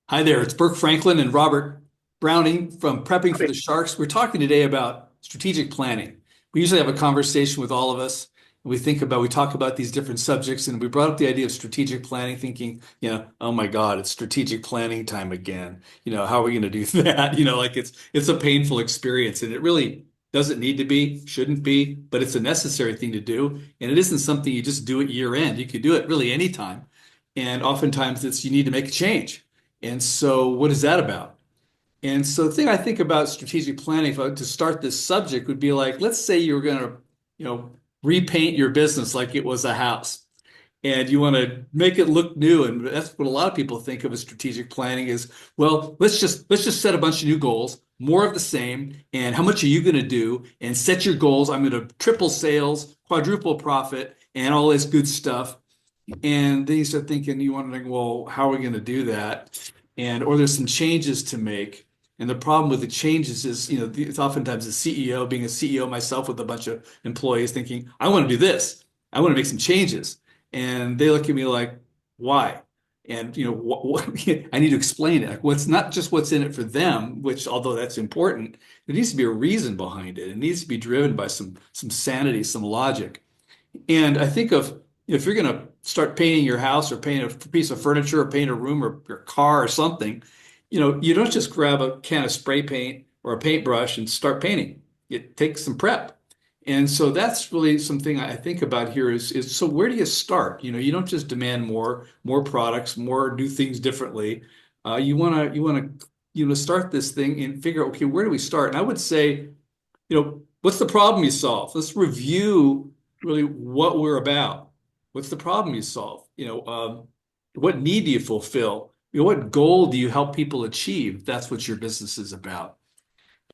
Hi there, it's Burke Franklin and Robert Browning from Prepping for the Sharks. We're talking today about strategic planning. We usually have a conversation with all of us, and we talk about these different subjects, and we brought up the idea of strategic planning, thinking, oh my God, it's strategic planning time again. How are we going to do that? Like it's a painful experience, and it really doesn't need to be, shouldn't be, but it's a necessary thing to do, and it isn't something you just do at year end. You could do it really anytime, and oftentimes it's you need to make a change. And so, what is that about? And so, the thing I think about strategic planning, if I, to start this subject, would be like, let's say you're going to, you know, repaint your business like it was a house, and you want to make it look new. And that's what a lot of people think of as strategic planning is, well, let's just set a bunch of new goals, more of the same. And how much are you going to do? And set your goals. I'm going to triple sales, quadruple profit, and all this good stuff. And then you start thinking, you wondering, well, how are we going to do that? Or there's some changes to make. And the problem with the changes is, it's oftentimes the CEO, being a CEO myself with a bunch of employees thinking, I want to do this. I want to make some changes. And they look at me like, why? And, I need to explain it. Like, what's not just what's in it for them, which although that's important, there needs to be a reason behind it. It needs to be driven by some sanity, some logic. And I think of if you're going to start painting your house or paint a piece of furniture or paint a room or your car or something, you don't just grab a can of spray paint or a paintbrush and start painting. It takes some prep. And so that's really something I think about here is so where do you start? You don't just demand more products, more do things differently. You want to start this thing and figure out, okay, where do we start? And I would say, what's the problem you solve? Let's review really what we're about. What's the problem you solve? What need do you fulfill? What goal do you help people achieve? That's what your business is about.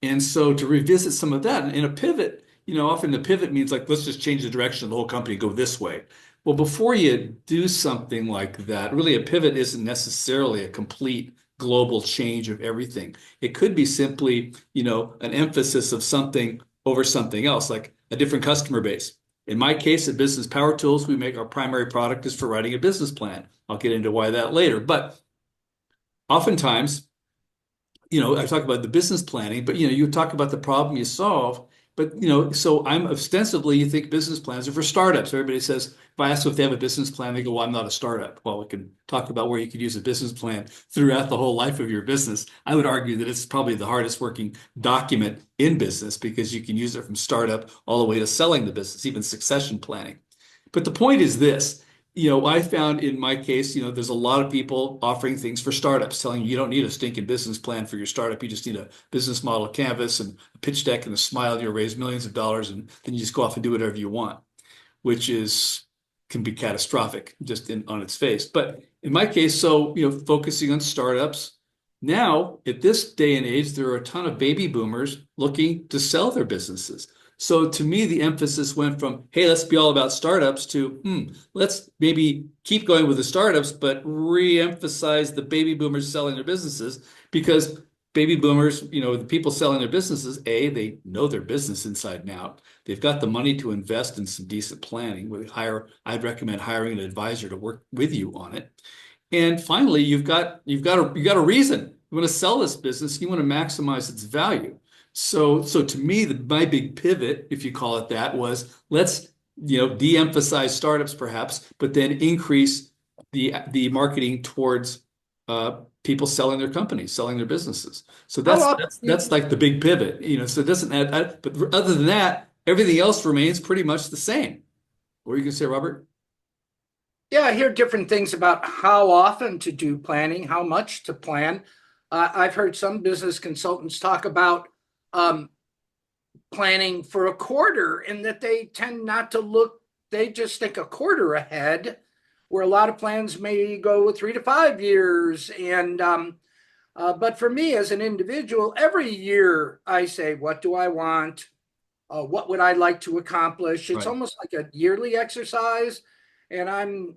And so to revisit some of that in a pivot, often the pivot means like, let's just change the direction of the whole company, go this way. Well, before you do something like that, really a pivot isn't necessarily a complete global change of everything. It could be simply, an emphasis of something over something else, like a different customer base. In my case, at Business Power Tools, we make our primary product is for writing a business plan. I'll get into why that later. But oftentimes, I talk about the business planning, but you talk about the problem you solve. But so I'm ostensibly, you think business plans are for startups. Everybody says, if I ask them if they have a business plan, they go, well, I'm not a startup. Well, we can talk about where you could use a business plan throughout the whole life of your business. I would argue that it's probably the hardest working document in business because you can use it from startup all the way to selling the business, even succession planning. But the point is this, I found in my case, there's a lot of people offering things for startups, telling you you don't need a stinking business plan for your startup. You just need a business model canvas and a pitch deck and a smile. You'll raise millions of dollars, and then you just go off and do whatever you want, which is can be catastrophic just on its face. But in my case, so focusing on startups. Now, at this day and age, there are a ton of baby boomers looking to sell their businesses. So to me, the emphasis went from, hey, let's be all about startups to, let's maybe keep going with the startups, but re-emphasize the baby boomers selling their businesses because baby boomers, the people selling their businesses, A, they know their business inside and out. They've got the money to invest in some decent planning. I'd recommend hiring an advisor to work with you on it. And finally, you've got a reason. You want to sell this business. You want to maximize its value. So to me, my big pivot, if you call it that, was let's de-emphasize startups perhaps, but then increase the marketing towards people selling their companies, selling their businesses. So How that's often that's do you, that's like the big pivot. So it doesn't add, but other than that, everything else remains pretty much the same. What are you gonna say, Robert? yeah, I hear different things about how often to do planning, how much to plan. I've heard some business consultants talk about um, planning for a quarter and that they tend not to look, they just think a quarter ahead, where a lot of plans may go 3 to 5 years. But for me as an individual, every year I say, what do I want? What would I like to accomplish? It's Right. almost like a yearly exercise. And I'm,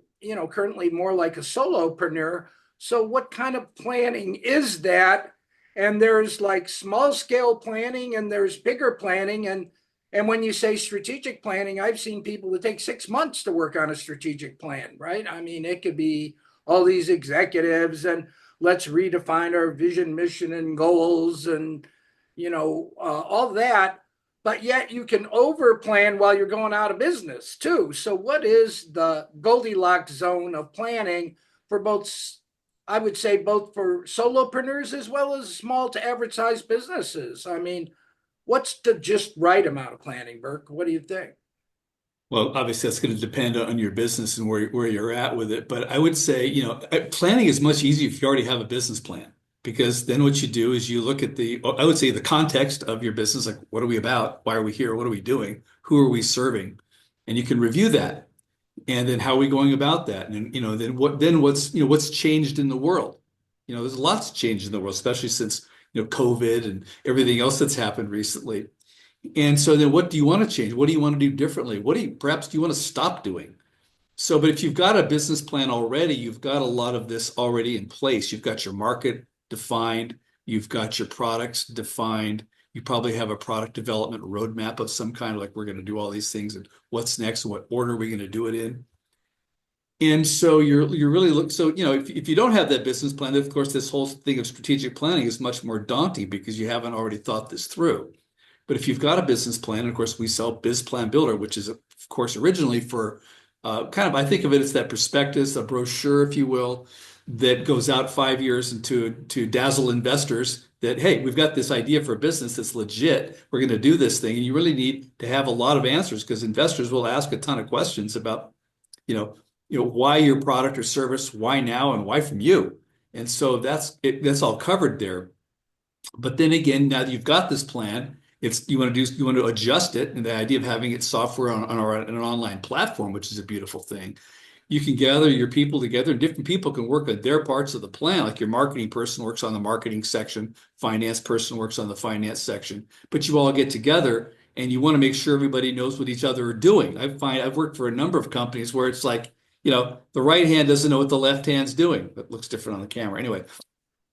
currently more like a solopreneur. So what kind of planning is that? And there's like small scale planning and there's bigger planning. And when you say strategic planning, I've seen people that take 6 months to work on a strategic plan, right? I mean, it could be all these executives and let's redefine our vision, mission, and goals, and all that. But yet you can over plan while you're going out of business too. So what is the Goldilocks zone of planning for both? I would say both for solopreneurs as well as small to average size businesses. I mean, what's the just right amount of planning, Burke? What do you think? Well, obviously that's going to depend on your business and where you're at with it. But I would say, planning is much easier if you already have a business plan, because then what you do is you look at I would say the context of your business, like what are we about? Why are we here? What are we doing? Who are we serving? And you can review that. And then how are we going about that? And what's changed in the world? There's lots changed in the world, especially since, COVID and everything else that's happened recently. And so then what do you want to change? What do you want to do differently? Perhaps do you want to stop doing? So, but if you've got a business plan already, you've got a lot of this already in place. You've got your market defined, you've got your products defined. You probably have a product development roadmap of some kind, like we're going to do all these things and what's next and what order are we going to do it in. And so you're really so if you don't have that business plan, then of course this whole thing of strategic planning is much more daunting because you haven't already thought this through. But if you've got a business plan, and of course, we sell BizPlanBuilder, which is, of course, originally for I think of it as that prospectus, a brochure, if you will, that goes out 5 years and to dazzle investors that, hey, we've got this idea for a business that's legit. We're going to do this thing. And you really need to have a lot of answers because investors will ask a ton of questions about, why your product or service, why now, and why from you. And so that's it, that's all covered there. But then again, now that you've got this plan, you want to adjust it, and the idea of having it software on an online platform, which is a beautiful thing. You can gather your people together, and different people can work on their parts of the plan. Like your marketing person works on the marketing section, finance person works on the finance section. But you all get together, and you want to make sure everybody knows what each other are doing. I've worked for a number of companies where it's like, the right hand doesn't know what the left hand's doing. It looks different on the camera. Anyway,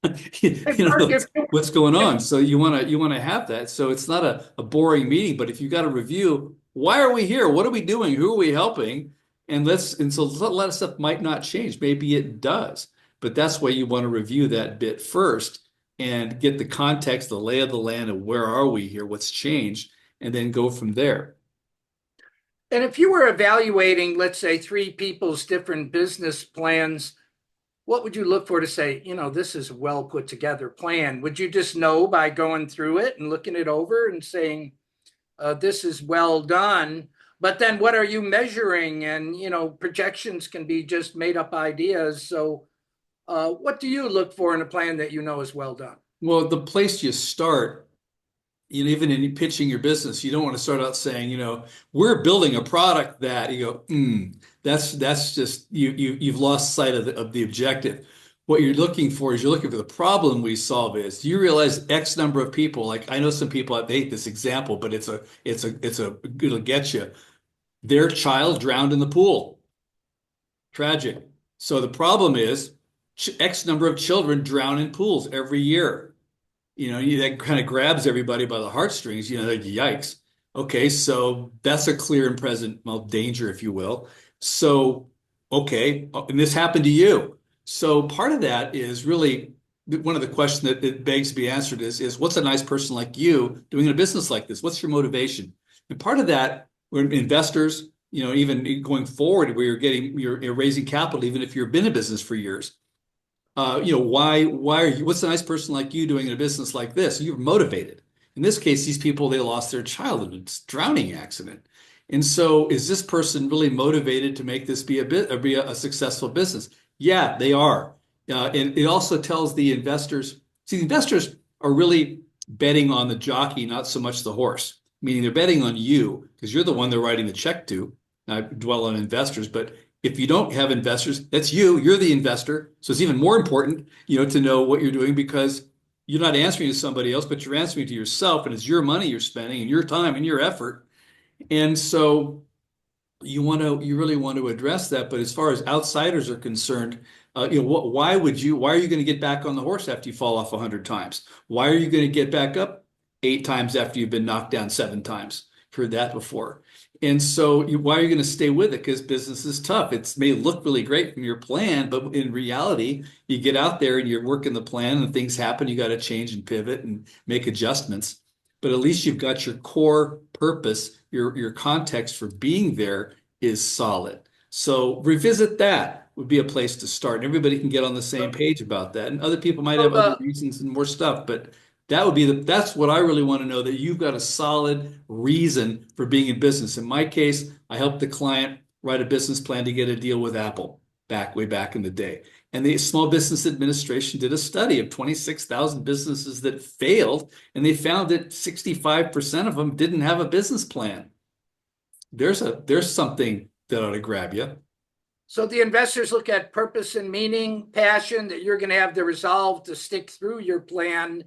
Hey, you Mark, know what's going on. So you want to have that. So it's not a boring meeting, but if you got a review, why are we here? What are we doing? Who are we helping? And so a lot of stuff might not change. Maybe it does, but that's why you want to review that bit first and get the context, the lay of the land, of where are we here, what's changed, and then go from there. and if you were evaluating, let's say, three people's different business plans, what would you look for to say, this is a well put together plan? Would you just know by going through it and looking it over and saying, this is well done? But then what are you measuring? And, projections can be just made up ideas. So, what do you look for in a plan that you know is well done? Well, the place you start, even in pitching your business, you don't want to start out saying, we're building a product that you go, that's just you've lost sight of the objective. What you're looking for is you're looking for the problem we solve is. Do you realize X number of people, like I know some people, I hate this example, but it'll get you. Their child drowned in the pool. Tragic. So the problem is X number of children drown in pools every year. That kind of grabs everybody by the heartstrings, like yikes. Okay, so that's a clear and present, well, danger, if you will. So, okay, and this happened to you. So part of that is really one of the questions that begs to be answered is what's a nice person like you doing in a business like this? What's your motivation? And part of that, we're investors, even going forward, where you're raising capital, even if you've been in business for years. Why are you, what's a nice person like you doing in a business like this? You're motivated. In this case, these people, they lost their child in a drowning accident. And so is this person really motivated to make this be a successful business? Yeah, they are. And it also tells the investors, see, the investors are really betting on the jockey, not so much the horse, meaning they're betting on you because you're the one they're writing the check to. I dwell on investors, but if you don't have investors, that's you. You're the investor. So it's even more important, to know what you're doing because you're not answering to somebody else, but you're answering to yourself, and it's your money you're spending and your time and your effort. And so you really want to address that. But as far as outsiders are concerned, why are you going to get back on the horse after you fall off 100 times? Why are you going to get back up 8 times after you've been knocked down 7 times? Heard that before. And so why are you going to stay with it? Because business is tough. It may look really great from your plan, but in reality, you get out there and you're working the plan and things happen. You got to change and pivot and make adjustments. But at least you've got your core purpose, your context for being there is solid. So revisit that would be a place to start. And everybody can get on the same page about that. And other people might So have other the reasons and more stuff, but that would be that's what I really want to know, that you've got a solid reason for being in business. In my case, I helped the client write a business plan to get a deal with Apple way back in the day. And the Small Business Administration did a study of 26,000 businesses that failed, and they found that 65% of them didn't have a business plan. There's something that ought to grab you. so the investors look at purpose and meaning, passion, that you're going to have the resolve to stick through your plan,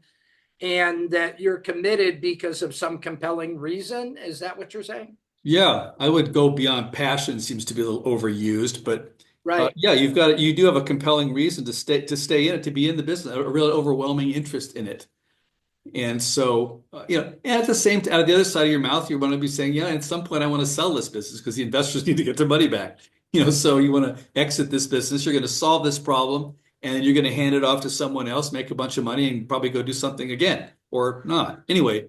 and that you're committed because of some compelling reason. Is that what you're saying? Yeah, I would go beyond passion, seems to be a little overused, but Right. yeah, you do have a compelling reason to stay in it, to be in the business, a really overwhelming interest in it. And so, and at the same time, out of the other side of your mouth, you want to be saying, yeah, at some point I want to sell this business because the investors need to get their money back. So you want to exit this business, you're going to solve this problem, and then you're going to hand it off to someone else, make a bunch of money, and probably go do something again or not. Anyway,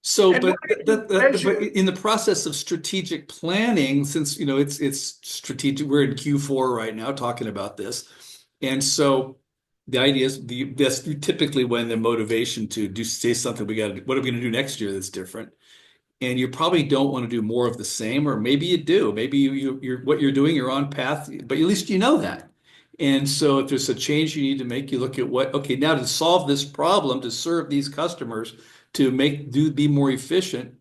so, And what do you but measure? in the process of strategic planning, since it's strategic, we're in Q4 right now talking about this, and so the idea is that's typically when the motivation to do say something what are we going to do next year that's different, and you probably don't want to do more of the same, or maybe you do. Maybe you're what you're doing, you're on path, but at least you know that. And so if there's a change you need to make, you look at okay, now to solve this problem, to serve these customers, to be more efficient,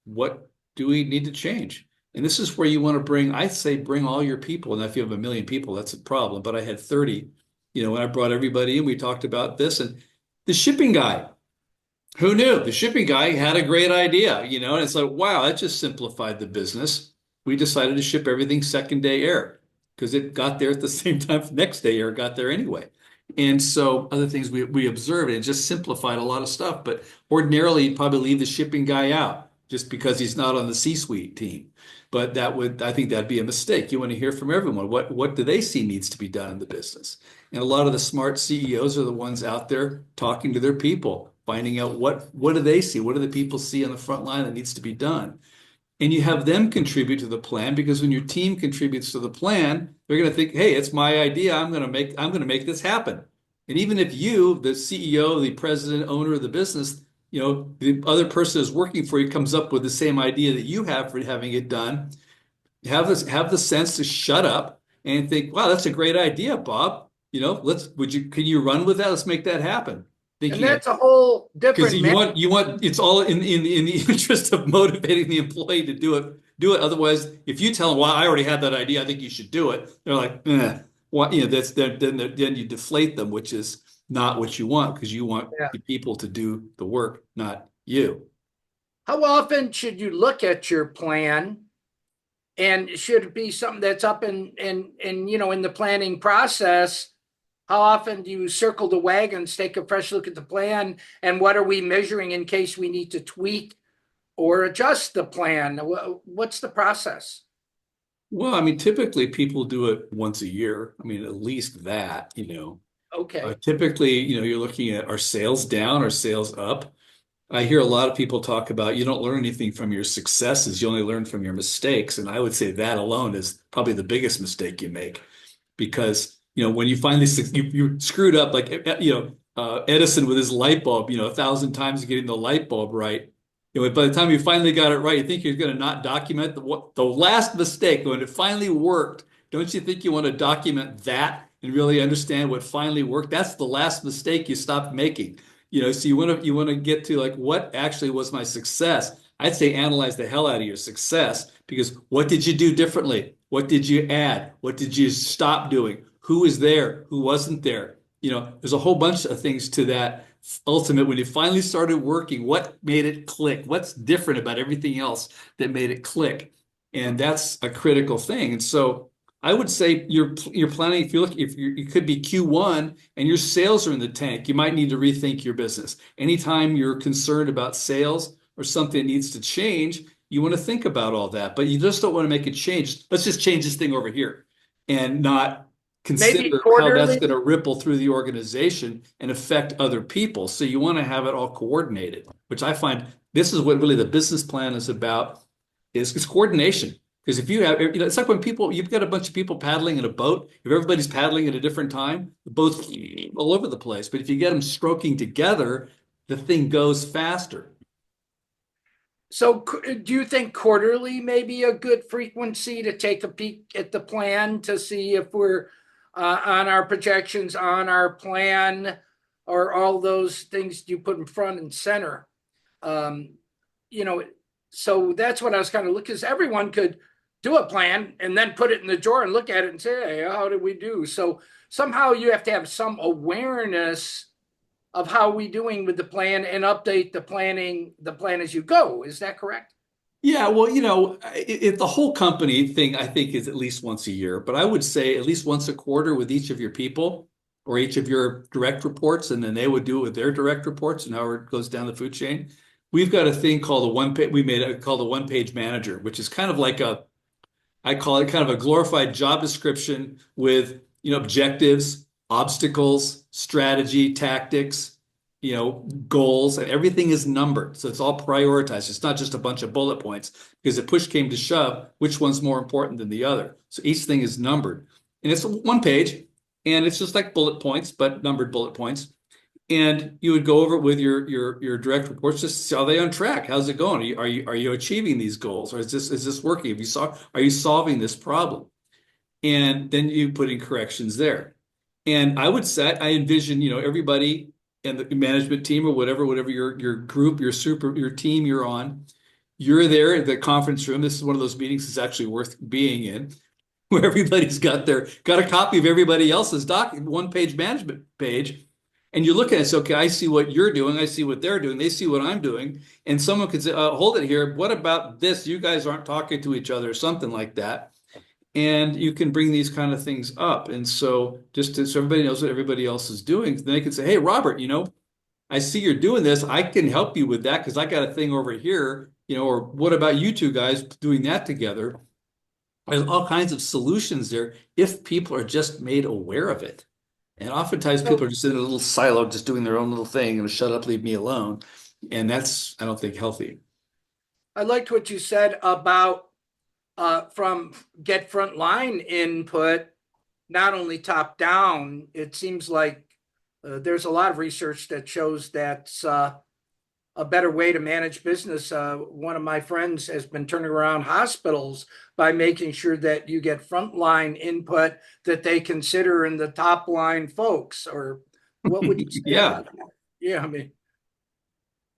what do we need to change? And this is where you want to I'd say bring all your people. And if you have a million people, that's a problem. But I had 30, when I brought everybody in, we talked about this. And the shipping guy, who knew? The shipping guy had a great idea, and it's like, wow, that just simplified the business. We decided to ship everything second day air because it got there at the same time next day air got there anyway. And so other things we observed, it just simplified a lot of stuff. But ordinarily, you'd probably leave the shipping guy out just because he's not on the C-suite team. But I think that'd be a mistake. You want to hear from everyone. What do they see needs to be done in the business? And a lot of the smart CEOs are the ones out there talking to their people, finding out what do they see? What do the people see on the front line that needs to be done? And you have them contribute to the plan, because when your team contributes to the plan, they're going to think, hey, it's my idea. I'm going to make this happen. And even if you, the CEO, the president, owner of the business, the other person who's working for you comes up with the same idea that you have for having it done, have the sense to shut up and think, wow, that's a great idea, Bob. Can you run with that? Let's make that happen. And Thinking that's a whole because different you want it's all in the interest of motivating the employee to do it. Otherwise, if you tell them, well, I already had that idea, I think you should do it, they're like, what, then you deflate them, which is not what you want, because you want Yeah. the people to do the work, not you. How often should you look at your plan? And should it be something that's up in the planning process? How often do you circle the wagons, take a fresh look at the plan, and what are we measuring in case we need to tweak or adjust the plan? What's the process? Well, I mean, typically people do it once a year. I mean, at least that. Okay. Typically, you're looking at, are sales down or sales up? I hear a lot of people talk about you don't learn anything from your successes, you only learn from your mistakes. And I would say that alone is probably the biggest mistake you make, because when you finally you screwed up, like Edison with his light bulb, 1,000 times getting the light bulb right. By the time you finally got it right, you think you're going to not document the last mistake when it finally worked. Don't you think you want to document that and really understand what finally worked? That's the last mistake you stopped making. So you want to get to, like, what actually was my success? I'd say analyze the hell out of your success, because what did you do differently? What did you add? What did you stop doing? Who was there? Who wasn't there? There's a whole bunch of things to that ultimate. When you finally started working, what made it click? What's different about everything else that made it click? And that's a critical thing. And so I would say you're planning, if you look, if you it could be Q1 and your sales are in the tank, you might need to rethink your business. Anytime you're concerned about sales or something needs to change, You want to think about all that, but you just don't want to make a change. Let's just change this thing over here and not Maybe consider how that's quarterly. going to ripple through the organization and affect other people. So you want to have it all coordinated, which I find this is what really the business plan is about, is coordination. Because if you have, it's like when people, you've got a bunch of people paddling in a boat. If everybody's paddling at a different time, the boat's all over the place. But if you get them stroking together, the thing goes faster. So do you think quarterly may be a good frequency to take a peek at the plan to see if we're on our projections, on our plan, or all those things you put in front and center? Um, you know, so that's what I was kind of looking, because everyone could do a plan and then put it in the drawer and look at it and say, hey, how did we do? So somehow you have to have some awareness of how we doing with the plan and update the plan as you go. Is that correct? Yeah, well, if the whole company thing, I think is at least once a year, but I would say at least once a quarter with each of your people or each of your direct reports, and then they would do it with their direct reports and however it goes down the food chain. We've got a thing called a one page, we made it called a one page manager, which is kind of like I call it kind of a glorified job description with, objectives, obstacles, strategy, tactics, goals, and everything is numbered. So it's all prioritized. It's not just a bunch of bullet points because if push came to shove, which one's more important than the other? So each thing is numbered. And it's one page and it's just like bullet points, but numbered bullet points. And you would go over it with your direct reports just to see, are they on track? How's it going? Are you achieving these goals? Or is this working? Are you solving this problem? And then you put in corrections there. And I would say I envision, everybody and the management team or whatever your group, your team you're on, you're there at the conference room. This is one of those meetings that's actually worth being in, where everybody's got a copy of everybody else's one page management page. And you look at it, it's okay, I see what you're doing, I see what they're doing, they see what I'm doing. And someone could say, hold it here, what about this? You guys aren't talking to each other, or something like that. And you can bring these kind of things up. And so so everybody knows what everybody else is doing, then they can say, hey, Robert, I see you're doing this. I can help you with that because I got a thing over here, or what about you two guys doing that together? There's all kinds of solutions there if people are just made aware of it. And oftentimes people So are just in a little silo, just doing their own little thing and shut up, leave me alone. And that's, I don't think, healthy. I liked what you said about from get frontline input, not only top down. It seems like there's a lot of research that shows that's a better way to manage business. One of my friends has been turning around hospitals by making sure that you get frontline input that they consider in the top line folks. Or what would you say Yeah. about that? Yeah, I mean,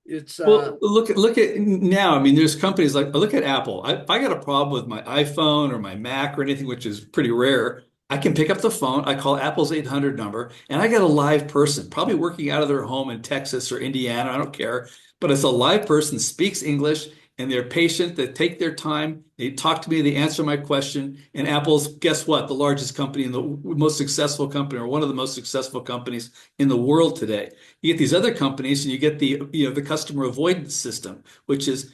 it's Well, look at now. I mean, there's companies like look at Apple. If I got a problem with my iPhone or my Mac or anything, which is pretty rare, I can pick up the phone. I call Apple's 800 number, and I get a live person, probably working out of their home in Texas or Indiana. I don't care, but it's a live person, speaks English, and they're patient. They take their time. They talk to me. They answer my question. And Apple's, guess what? The largest company and the most successful company, or one of the most successful companies in the world today. You get these other companies and you get the customer avoidance system, which is,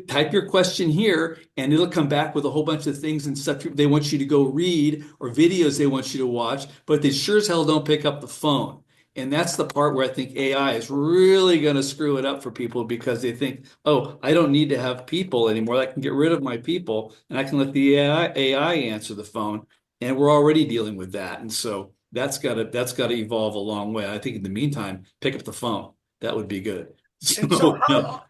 type your question here and it'll come back with a whole bunch of things and stuff they want you to go read or videos they want you to watch, but they sure as hell don't pick up the phone. And that's the part where I think AI is really going to screw it up for people because they think, oh, I don't need to have people anymore. I can get rid of my people and I can let the AI answer the phone. And we're already dealing with that. And so that's got to evolve a long way. I think in the meantime, pick up the phone. That would be good. and so So, yeah.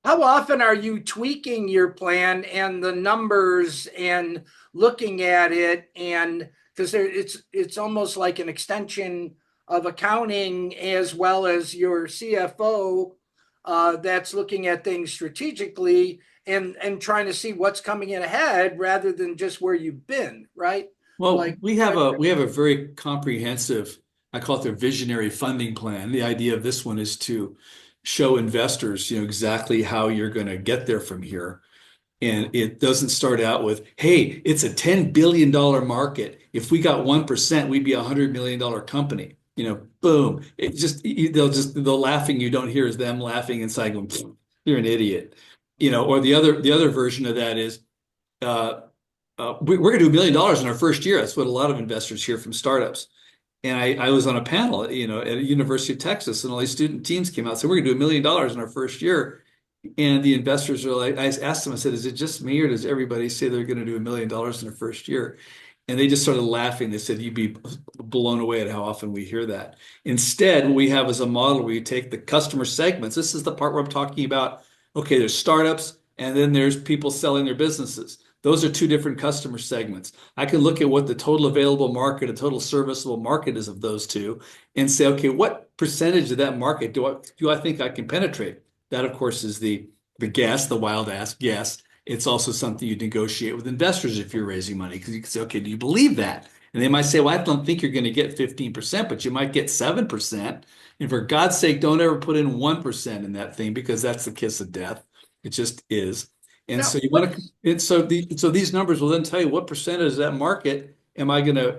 how often are you tweaking your plan and the numbers and looking at it? And because it's almost like an extension of accounting as well as your CFO that's looking at things strategically and trying to see what's coming in ahead rather than just where you've been, right? Well, Like, we have a very comprehensive, I call it their visionary funding plan. The idea of this one is to show investors, exactly how you're going to get there from here. And it doesn't start out with, hey, it's a $10 billion market. If we got 1%, we'd be a $100 million company. Boom. It just, they'll laughing. You don't hear is them laughing inside going, you're an idiot. or the other version of that is uh, we're going to do $1 million in our first year. That's what a lot of investors hear from startups. And I was on a panel, at a University of Texas, and all these student teams came out and said, we're going to do $1 million in our first year. And the investors are like, I asked them, I said, is it just me or does everybody say they're going to do $1 million in their first year? And they just started laughing. They said, you'd be blown away at how often we hear that. Instead, what we have is a model where you take the customer segments. This is the part where I'm talking about, okay, there's startups and then there's people selling their businesses. Those are two different customer segments. I can look at what the total available market, a total serviceable market is of those two and say, okay, what percentage of that market do I think I can penetrate? That, of course, is the guess, the wild ass guess. It's also something you negotiate with investors if you're raising money because you can say, okay, do you believe that? And they might say, well, I don't think you're going to get 15%, but you might get 7%. And for God's sake, don't ever put in 1% in that thing because that's the kiss of death. It just is. And Now, so you want to, what's so these numbers will then tell you what percentage of that market am I gonna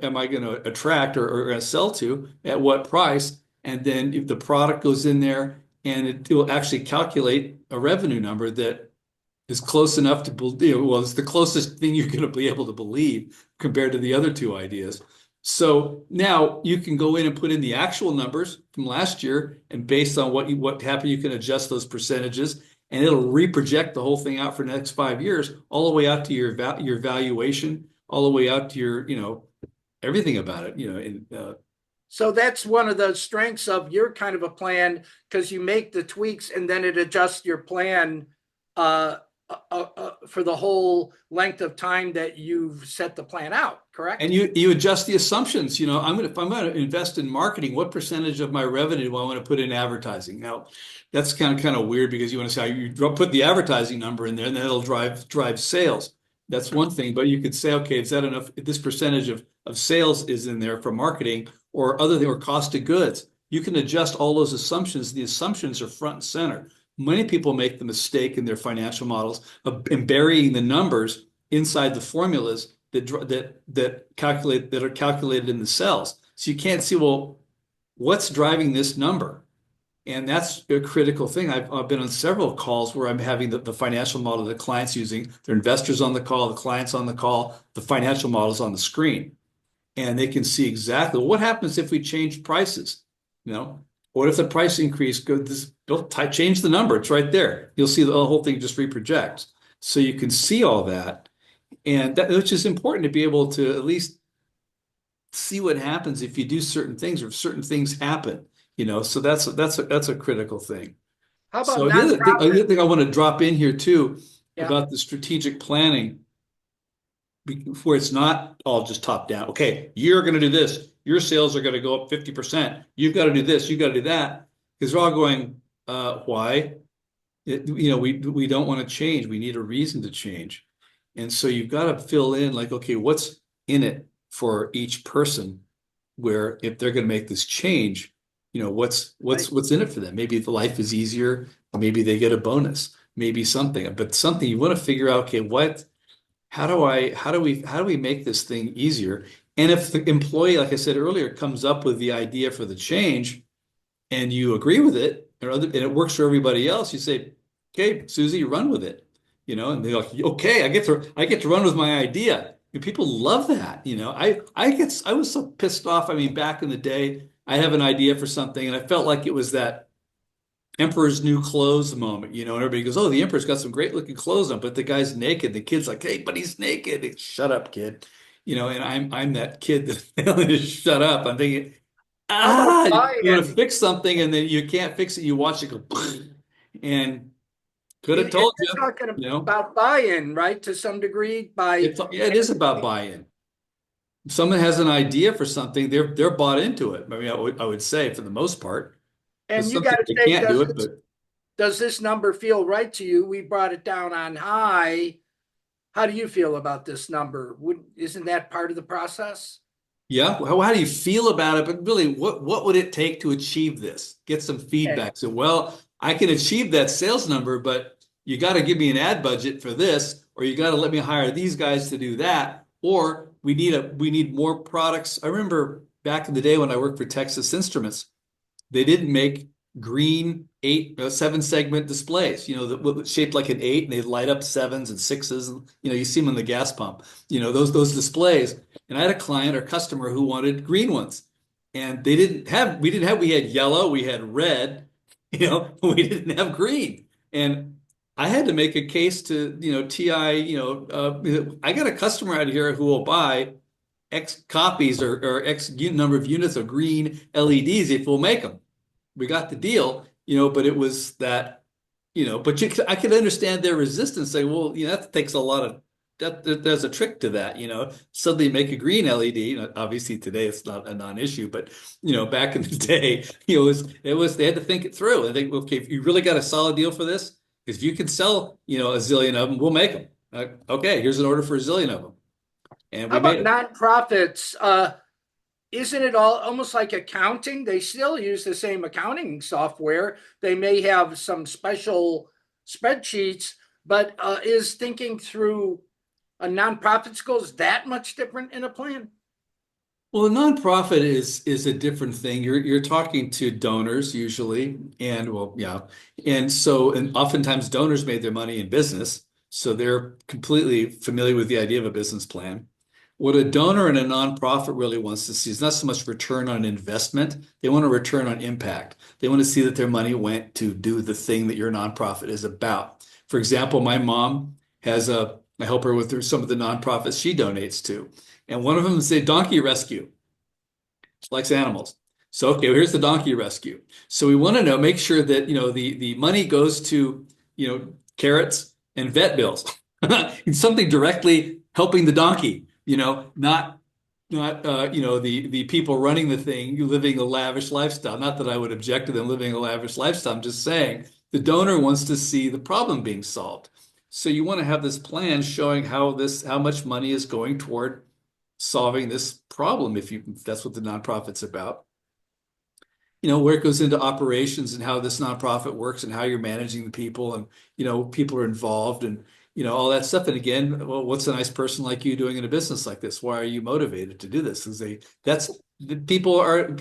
attract or gonna sell to at what price? And then if the product goes in there and it will actually calculate a revenue number that is close enough to believe, well, it's the closest thing you're going to be able to believe compared to the other two ideas. So now you can go in and put in the actual numbers from last year, and based on what happened, you can adjust those percentages, and it'll reproject the whole thing out for the next 5 years, all the way out to your valuation, all the way out to your, everything about it, So that's one of the strengths of your kind of a plan because you make the tweaks and then it adjusts your plan uh, for the whole length of time that you've set the plan out, And correct? you adjust the assumptions. If I'm going to invest in marketing, what percentage of my revenue do I want to put in advertising? Now, that's kind of weird because you want to say put the advertising number in there, and then it'll drive sales. That's one thing. But you could say, okay, is that enough? If this percentage of sales is in there for marketing or other thing or cost of goods. You can adjust all those assumptions. The assumptions are front and center. Many people make the mistake in their financial models of burying the numbers inside the formulas that are calculated in the cells. So you can't see, well, what's driving this number? And that's a critical thing. I've been on several calls where I'm having the financial model the client's using, their investors on the call, the clients on the call, the financial models on the screen. And they can see exactly what happens if we change prices. You know, what if the price increase goes, change the number. It's right there. You'll see the whole thing just reprojects. So you can see all that. And that, which is important to be able to at least see what happens if you do certain things or if certain things happen, so that's a critical thing. How about So the other nonprofit? thing I want to drop in here too Yeah. about the strategic planning, where it's not all just top down. Okay, you're going to do this. Your sales are going to go up 50%. You've got to do this. You've got to do that. Because they're all going, why? We don't want to change. We need a reason to change. And so you've got to fill in like, okay, what's in it for each person where if they're going to make this change, what's Right. what's what's in it for them? Maybe the life is easier, maybe they get a bonus, maybe something, but something you want to figure out, okay, how do we make this thing easier? And if the employee, like I said earlier, comes up with the idea for the change, and you agree with it and it works for everybody else, you say, okay, Susie, run with it. And they're like, okay, I get to run with my idea. And people love that. I was so pissed off. I mean, back in the day, I have an idea for something and I felt like it was that Emperor's new clothes moment, and everybody goes, oh, the Emperor's got some great looking clothes on, but the guy's naked. The kid's like, hey, but he's naked. Shut up, kid. And I'm that kid that just shut up. I'm thinking, How about you want to buy-in? fix something and then you can't fix it. You watch it go, and could have You're told you, talking you know, about buy-in, right? To some degree by, yeah, it is about buy-in. If someone has an idea for something, they're bought into it. I mean, I would say for the most part, and there's you some got to people that say, can't do it, but does this number feel right to you? We brought it down on high. How do you feel about this number? Isn't that part of the process? yeah. How do you feel about it? But really, what would it take to achieve this? Get some Okay. feedback. So, well, I can achieve that sales number, but you got to give me an ad budget for this, or you got to let me hire these guys to do that, or we need more products. I remember back in the day when I worked for Texas Instruments, they didn't make green seven segment displays, shaped like an eight, and they light up sevens and sixes. And, you see them in the gas pump, those displays. And I had a client or customer who wanted green ones. And we had yellow, we had red, we didn't have green. And I had to make a case to, TI, I got a customer out here who will buy X copies or X number of units of green LEDs if we'll make them. We got the deal, but it was that, I could understand their resistance saying, well, that takes a lot of, there's a trick to that, suddenly make a green LED. Obviously today it's not a non-issue, but, back in the day, they had to think it through and think, okay, if you really got a solid deal for this, if you can sell, a zillion of them, we'll make them. Okay, here's an order for a zillion of them. And How we made about them. nonprofits? Isn't it all almost like accounting? They still use the same accounting software. They may have some special spreadsheets, but is thinking through a nonprofit's goals that much different in a plan? Well, a nonprofit is a different thing. You're talking to donors usually, and well, yeah, and oftentimes donors made their money in business, so they're completely familiar with the idea of a business plan. What a donor and a nonprofit really wants to see is not so much return on investment. They want a return on impact. They want to see that their money went to do the thing that your nonprofit is about. For example, my mom I help her with some of the nonprofits she donates to. And one of them is a donkey rescue. She likes animals. So, okay, well, here's the donkey rescue. So we want to make sure that, the money goes to, carrots and vet bills. It's something directly helping the donkey, not the people running the thing living a lavish lifestyle. Not that I would object to them living a lavish lifestyle. I'm just saying the donor wants to see the problem being solved. So you want to have this plan showing how much money is going toward solving this problem, if that's what the nonprofit's about. Where it goes into operations and how this nonprofit works and how you're managing the people and, people are involved and, all that stuff. And again, well, what's a nice person like you doing in a business like this? Why are you motivated to do this? We love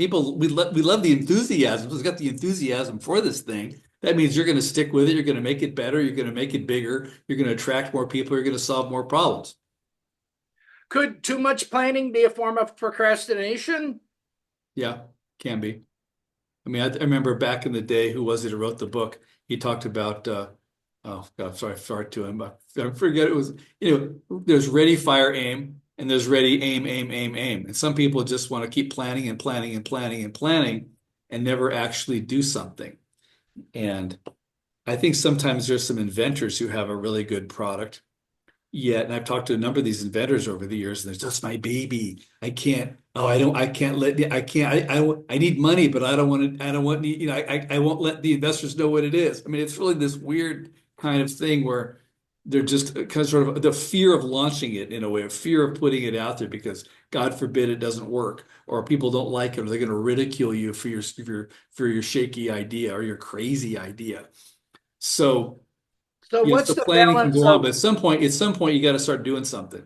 the enthusiasm. We've got the enthusiasm for this thing. That means you're going to stick with it. You're going to make it better. You're going to make it bigger. You're going to attract more people. You're going to solve more problems. Could too much planning be a form of procrastination? Yeah, can be. I mean, I remember back in the day, who was it who wrote the book? He talked about, oh God, sorry to him. I forget it was, there's ready, fire, aim, and there's ready, aim, aim, aim, aim. And some people just want to keep planning and planning and planning and planning and never actually do something. And I think sometimes there's some inventors who have a really good product yet. And I've talked to a number of these inventors over the years, and there's just my baby. I can't let, I can't, I need money, but I don't want to, I don't want, I won't let the investors know what it is. I mean, it's really this weird kind of thing where they're just kind of sort of the fear of launching it in a way, a fear of putting it out there because God forbid it doesn't work or people don't like it or they're going to ridicule you for your shaky idea or your crazy idea. So, So what's so the planning can balance go on, but of at some point, you got to start doing something.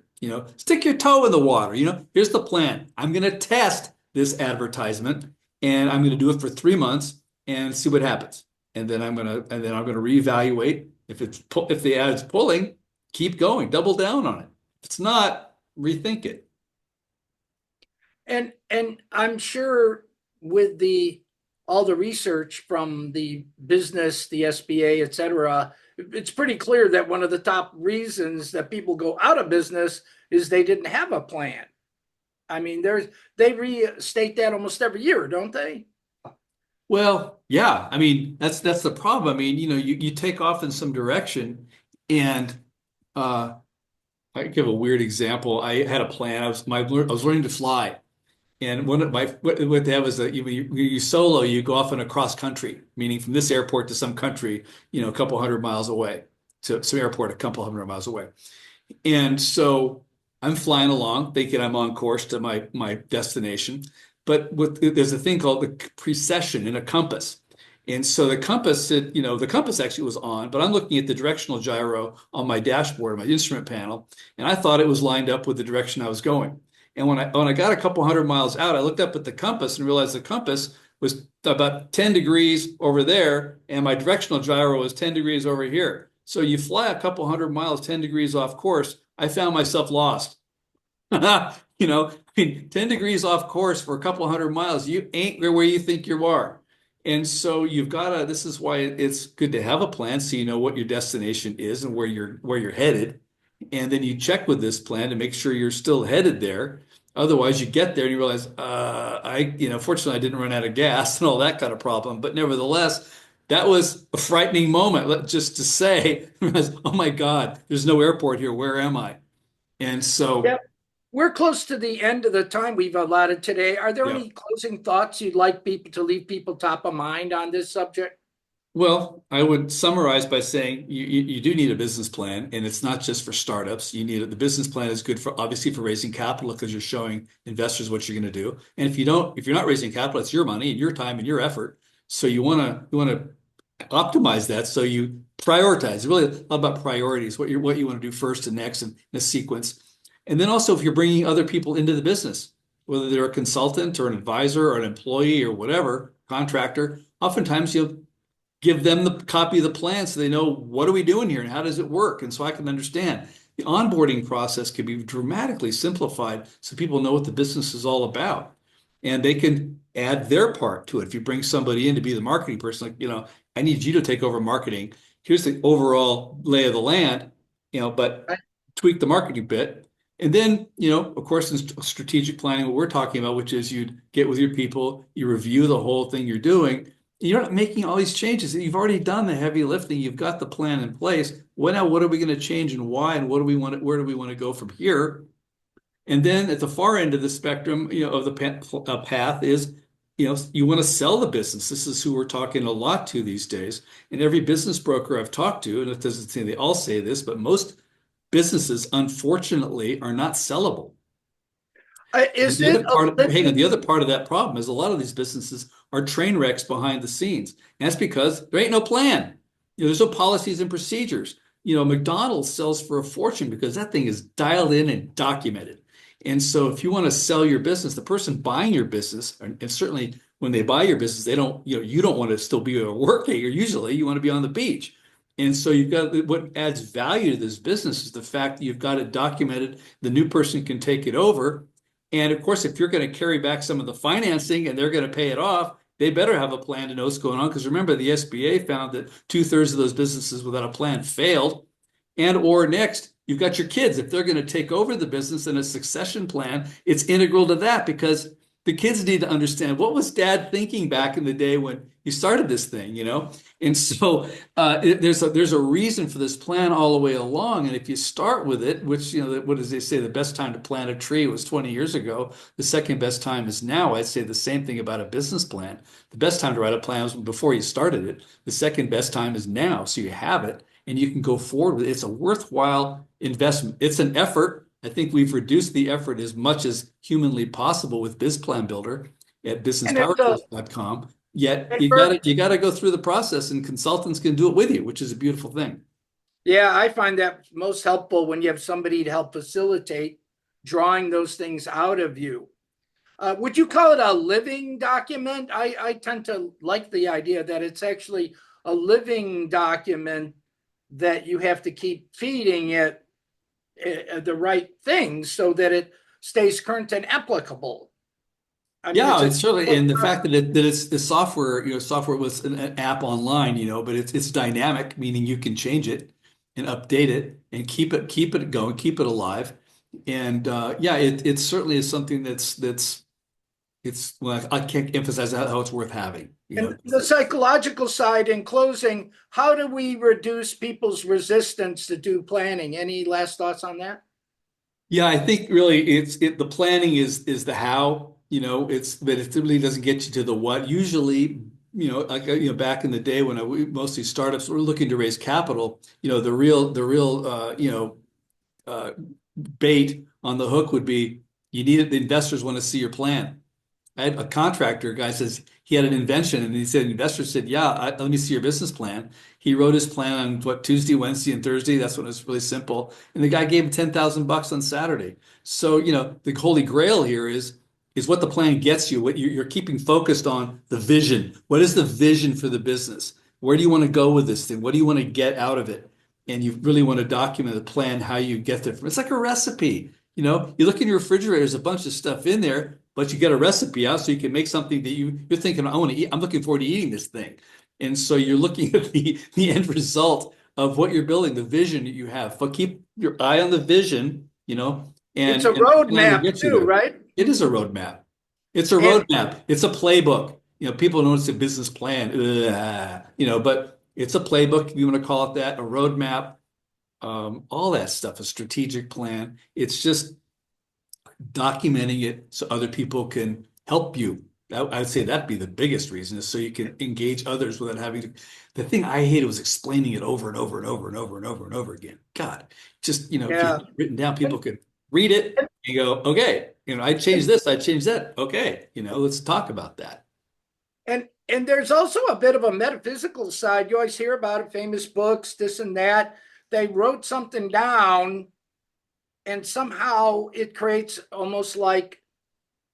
Stick your toe in the water. Here's the plan. I'm going to test this advertisement, and I'm going to do it for 3 months and see what happens. And then I'm gonna reevaluate. If the ad's pulling, keep going, double down on it. If it's not, rethink it. and I'm sure with the all the research from the business, the SBA, et cetera, it's pretty clear that one of the top reasons that people go out of business is they didn't have a plan. I mean, they restate that almost every year, don't they? Well, yeah. I mean, that's the problem. I mean, you take off in some direction, and I give a weird example. I had a plan. I was learning to fly. And one of my what they have is that you solo, you go off in a cross country, meaning from this airport to some country, a couple hundred miles away, to some airport a couple hundred miles away. And so I'm flying along, thinking I'm on course to my destination. But there's a thing called the precession in a compass. And so the compass actually was on, but I'm looking at the directional gyro on my dashboard, my instrument panel, and I thought it was lined up with the direction I was going. And when I got a couple hundred miles out, I looked up at the compass and realized the compass was about 10 degrees over there, and my directional gyro was 10 degrees over here. So you fly a couple hundred miles 10 degrees off course, I found myself lost. You know, I mean, 10 degrees off course for a couple hundred miles, you ain't where you think you are. And so you've got to, this is why it's good to have a plan so you know what your destination is and where you're headed. And then you check with this plan to make sure you're still headed there. Otherwise, you get there and you realize, fortunately, I didn't run out of gas and all that kind of problem. But nevertheless, that was a frightening moment, just to say, oh my God, there's no airport here. Where am I? And so, Yep. We're close to the end of the time we've allotted today. Are there yeah. any closing thoughts you'd like people to leave people top of mind on this subject? Well, I would summarize by saying you do need a business plan, and it's not just for startups. You need the business plan is good for obviously for raising capital because you're showing investors what you're going to do. And if you're not raising capital, it's your money and your time and your effort. So you want to optimize that. So you prioritize. It's really all about priorities, what you want to do first and next in a sequence. And then also if you're bringing other people into the business, whether they're a consultant or an advisor or an employee or whatever, contractor, oftentimes you'll give them the copy of the plan so they know what are we doing here and how does it work, and so I can understand. The onboarding process can be dramatically simplified so people know what the business is all about, and they can add their part to it. If you bring somebody in to be the marketing person, like, I need you to take over marketing. Here's the overall lay of the land, but tweak the marketing bit. And then, of course, in strategic planning, what we're talking about, which is you'd get with your people, you review the whole thing you're doing. You're not making all these changes. You've already done the heavy lifting. You've got the plan in place. What are we going to change and why? And where do we want to go from here? And then at the far end of the spectrum, of the path is, you want to sell the business. This is who we're talking a lot to these days. And every business broker I've talked to, and it doesn't say they all say this, but most businesses, unfortunately, are not sellable. Is it a Hang on, the other living? part of that problem is a lot of these businesses are train wrecks behind the scenes. And that's because there ain't no plan. There's no policies and procedures. McDonald's sells for a fortune because that thing is dialed in and documented. And so if you want to sell your business, the person buying your business, and certainly when they buy your business, they don't, you don't want to still be working, or usually you want to be on the beach. And so you've got what adds value to this business is the fact that you've got it documented. The new person can take it over. And of course, if you're going to carry back some of the financing and they're going to pay it off, they better have a plan to know what's going on. Because remember, the SBA found that 2/3 of those businesses without a plan failed. And or next, you've got your kids. If they're going to take over the business in a succession plan, it's integral to that because the kids need to understand what was dad thinking back in the day when he started this thing. And so there's a reason for this plan all the way along. And if you start with it, which, what does they say? The best time to plant a tree was 20 years ago. The second best time is now. I'd say the same thing about a business plan. The best time to write a plan was before you started it. The second best time is now. So you have it and you can go forward with it. It's a worthwhile investment. It's an effort. I think we've reduced the effort as much as humanly possible with BizPlanBuilder at And it's a businesspowertools.com. Yet and you gotta go through the process, and consultants can do it with you, which is a beautiful thing. yeah, I find that most helpful when you have somebody to help facilitate drawing those things out of you. Would you call it a living document? I tend to like the idea that it's actually a living document that you have to keep feeding it the right things so that it stays current and applicable. I mean, it's Yeah, a it's certainly, difficult and the fact process. that it's the software, software was an app online, but it's dynamic, meaning you can change it and update it and keep it going, keep it alive. And yeah, it certainly is something well, I can't emphasize how it's worth having, And the psychological side, in closing, how do we reduce people's resistance to do planning? Any last thoughts on that? Yeah, I think really the planning is the how, but it really doesn't get you to the what. Usually, like back in the day when mostly startups were looking to raise capital, the real uh, bait on the hook would be you need it, the investors want to see your plan. I had a contractor guy says he had an invention and he said investor said, yeah, let me see your business plan. He wrote his plan on what Tuesday, Wednesday, and Thursday. That's when it was really simple. And the guy gave him $10,000 on Saturday. So, the holy grail here is is what the plan gets you. What you're keeping focused on the vision. What is the vision for the business? Where do you want to go with this thing? What do you want to get out of it? And you really want to document the plan, how you get there. It's like a recipe. You look in your refrigerator, there's a bunch of stuff in there, but you get a recipe out so you can make something that you're thinking, I want to eat. I'm looking forward to eating this thing. And so you're looking at the end result of what you're building, the vision that you have. But keep your eye on the vision, It's a and the plan will roadmap get you too, there. right? It is a roadmap. It's a And roadmap. It's a playbook. People know it's a business plan, but it's a playbook, if you want to call it that, a roadmap, all that stuff, a strategic plan. It's just documenting it so other people can help you. I'd say that'd be the biggest reason, is so you can engage others without having to. The thing I hated was explaining it over and over and over and over and over and over again. God, just, if you yeah, have it written down, people could read it and, and go, okay, I changed this, I changed that. Okay, let's talk about that. and there's also a bit of a metaphysical side. You always hear about it, famous books, this and that. They wrote something down, and somehow it creates almost like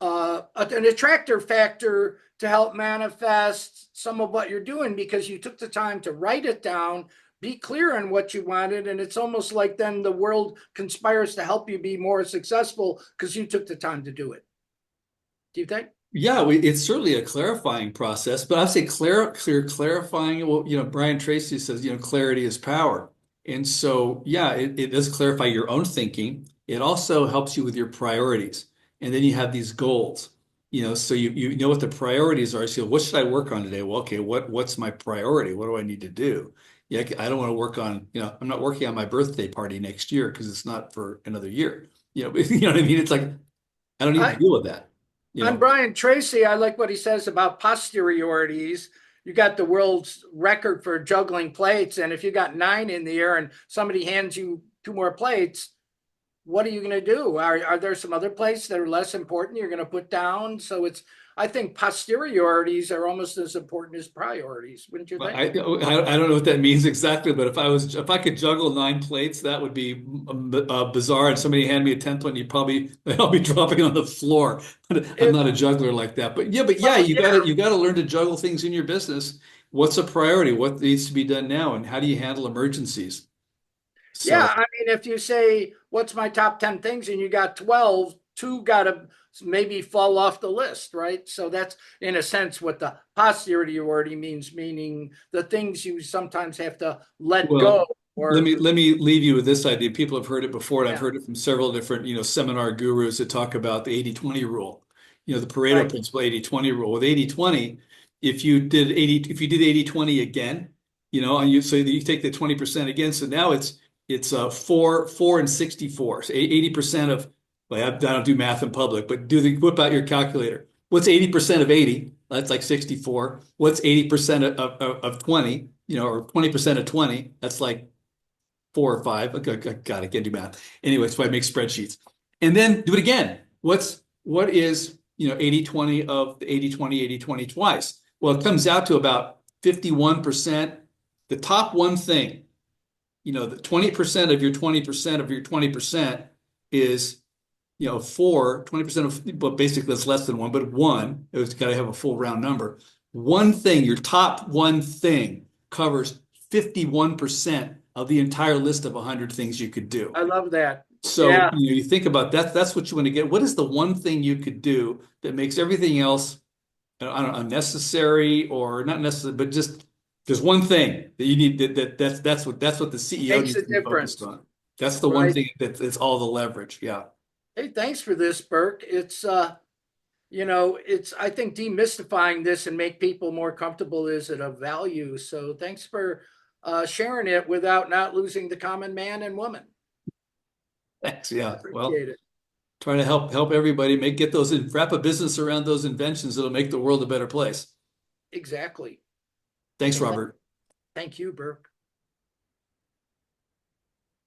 an attractor factor to help manifest some of what you're doing, because you took the time to write it down, be clear on what you wanted, and it's almost like then the world conspires to help you be more successful because you took the time to do it. Do you think? Yeah, it's certainly a clarifying process, but I'd say clarifying. Well, Brian Tracy says, clarity is power. And so, yeah, it does clarify your own thinking. It also helps you with your priorities. And then you have these goals, so you know what the priorities are. So what should I work on today? Well, okay, what's my priority? What do I need to do? Yeah, I don't want to work on, I'm not working on my birthday party next year because it's not for another year. You know what I mean? It's like, I don't need to I deal with that, you On know. Brian Tracy, I like what he says about posteriorities. You got the world's record for juggling plates, and if you got nine in the air and somebody hands you two more plates, what are you going to do? Are there some other plates that are less important you're going to put down? So I think posteriorities are almost as important as priorities, wouldn't you Well, think? I don't know what that means exactly, but if I could juggle nine plates, that would be bizarre. And somebody hand me a tenth one, I'll be dropping on the floor. I'm It, not a juggler like that. But yeah, well, you gotta learn to juggle things in your business. What's a priority? What needs to be done now, and how do you handle emergencies? yeah. So, I mean, if you say, what's my top 10 things, and you got 12, two got to maybe fall off the list, right? So that's, in a sense, what the posteriority means, meaning the things you sometimes have to let go well, let or, me let me leave you with this idea. People have heard it before, and I've yeah, heard it from several different, seminar gurus that talk about the 80-20 rule. The Pareto right. principle, 80-20 rule. With 80-20, if you did 80-20 again, and you take the 20% again, so now it's 4 and 64. So 80% of, well, I don't do math in public, but whip out your calculator. What's 80% of 80? That's like 64. What's 80% of 20? Or 20% of 20? That's like 4 or 5. Okay, God, I can't do math. Anyway, that's why I make spreadsheets. And then do it again. What is, 80-20 of the 80-20, 80-20 twice? Well, it comes out to about 51%. The top one thing, the 20% of your 20% of your 20% is, 20% of, well, basically it's less than one, but one, it's got to have a full round number. One thing, your top one thing covers 51% of the entire list of 100 things you could do. I love that. So, Yeah, you think about that, that's what you want to get. What is the one thing you could do that makes everything else, I don't know, unnecessary or not necessary, but just there's one thing that you need that's what the CEO makes needs a to be focused difference, on. That's the one right? thing that's all the leverage. Yeah. Hey, thanks for this, Burke. It's I think demystifying this and make people more comfortable is it of value. So thanks for sharing it without not losing the common man and woman. Thanks. I Yeah. Well, appreciate it. trying to help everybody get those wrap a business around those inventions that'll make the world a better place. Exactly. Thanks, Well, Robert. thank you, Burke.